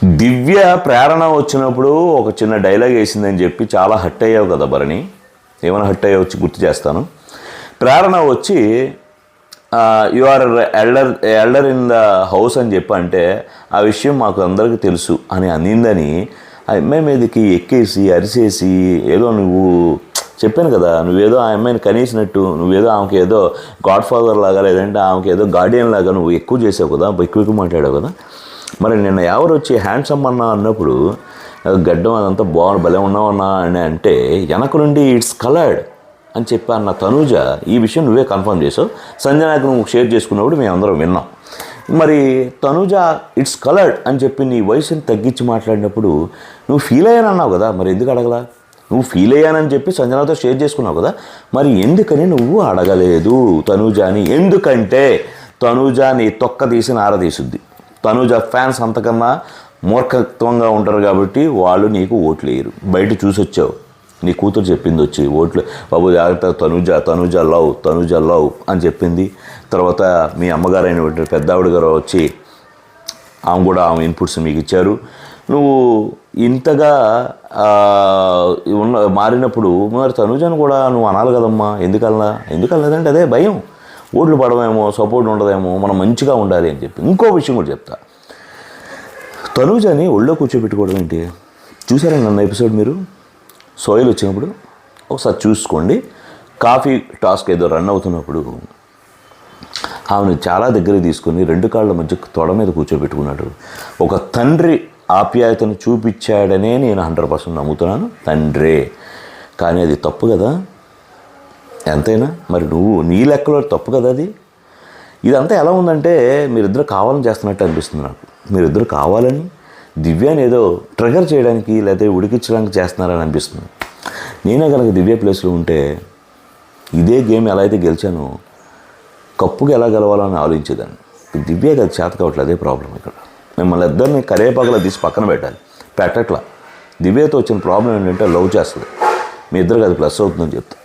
దివ్య ప్రేరణ వచ్చినప్పుడు ఒక చిన్న డైలాగ్ వేసిందని చెప్పి చాలా హట్ అయ్యావు కదా భరణి. ఏమైనా హట్ అయ్యావు వచ్చి గుర్తు చేస్తాను. ప్రేరణ వచ్చి you are elder in the house అని చెప్పి అంటే ఆ విషయం మాకు అందరికీ తెలుసు అని అనిందని ఆ అమ్మాయి మీదకి ఎక్కేసి అరిసేసి ఏదో నువ్వు చెప్పాను కదా, నువ్వేదో ఆ అమ్మాయిని కనీసినట్టు, నువ్వేదో ఆమెకి ఏదో గాడ్ ఫాదర్ లాగా లేదంటే ఆమెకి ఏదో గార్డియన్ లాగా నువ్వు ఎక్కువ చేసావు కదా, ఎక్కువ మాట్లాడావు కదా. మరి నిన్న ఎవరు వచ్చి హ్యాండ్సమ్ అన్నా అన్నప్పుడు గడ్డం అదంతా భలే ఉన్నావన్నా అని అంటే వెనక నుండి ఇట్స్ కలర్డ్ అని చెప్పి అన్న తనూజ ఈ విషయం నువ్వే కన్ఫర్మ్ చేసావు. సంజనాకి నువ్వు షేర్ చేసుకున్నప్పుడు మేమందరం విన్నాం. మరి తనూజ ఇట్స్ కలర్డ్ అని చెప్పి నీ వయసుని తగ్గించి మాట్లాడినప్పుడు నువ్వు ఫీల్ అయ్యానన్నావు కదా, మరి ఎందుకు అడగలా? నువ్వు ఫీల్ అయ్యానని చెప్పి సంజనాతో షేర్ చేసుకున్నావు కదా, మరి ఎందుకని నువ్వు అడగలేదు తనూజని? ఎందుకంటే తనూజ నీ తొక్క తీసి నారదీసుద్ది. తనూజ ఫ్యాన్స్ అంతకన్నా మూర్ఖత్వంగా ఉంటారు కాబట్టి వాళ్ళు నీకు ఓట్లు వేయరు. బయట చూసి వచ్చావు, నీ కూతురు చెప్పింది వచ్చి ఓట్లు బాబు జాగ్రత్త తనూజ లవ్ అని చెప్పింది. తర్వాత మీ అమ్మగారు అయిన పెద్ద ఆవిడ గారు వచ్చి ఆమె కూడా ఆమె ఇన్పుట్స్ మీకు ఇచ్చారు. నువ్వు ఇంతగా మారినప్పుడు మరి తనూజను కూడా నువ్వు అనాలి కదమ్మా. ఎందుకనలేదంటే అదే భయం, ఓట్లు పడవేమో, సపోర్ట్ ఉండదేమో, మనం మంచిగా ఉండాలి అని చెప్పి. ఇంకో విషయం కూడా చెప్తా, తనూజని ఒళ్ళో కూర్చోబెట్టుకోవడం ఏంటి? చూసారా నన్న ఎపిసోడ్ మీరు? సోయల్ వచ్చినప్పుడు ఒకసారి చూసుకోండి. కాఫీ టాస్క్ ఏదో రన్ అవుతున్నప్పుడు ఆమెను చాలా దగ్గరికి తీసుకొని 2 కాళ్ళ మధ్య తొడ మీద కూర్చోబెట్టుకున్నాడు. ఒక తండ్రి ఆప్యాయతను చూపించాడనే నేను 100% నమ్ముతున్నాను, తండ్రే. కానీ అది తప్పు కదా ఎంతైనా. మరి నువ్వు నీ లెక్కలో తప్పు కదా అది. ఇదంతా ఎలా ఉందంటే మీరిద్దరు కావాలని చేస్తున్నట్టు అనిపిస్తుంది నాకు. మీరిద్దరు కావాలని దివ్యాని ఏదో ట్రిగర్ చేయడానికి లేదా ఉడికించడానికి చేస్తున్నారని అనిపిస్తుంది. నేనే కనుక దివ్య ప్లేస్లో ఉంటే ఇదే గేమ్ ఎలా అయితే గెలిచానో కప్పుగా ఎలా గెలవాలని ఆలోచించేదాన్ని. దివ్యకి అది చేత కావట్లేదు, అదే ప్రాబ్లం ఇక్కడ. మిమ్మల్ని ఇద్దరిని కరేపాకలా తీసి పక్కన పెట్టట్లా. దివ్యతో వచ్చిన ప్రాబ్లం ఏంటంటే లవ్ చేస్తుంది. మీ ఇద్దరికి అది ప్లస్ అవుతుందని చెప్తా.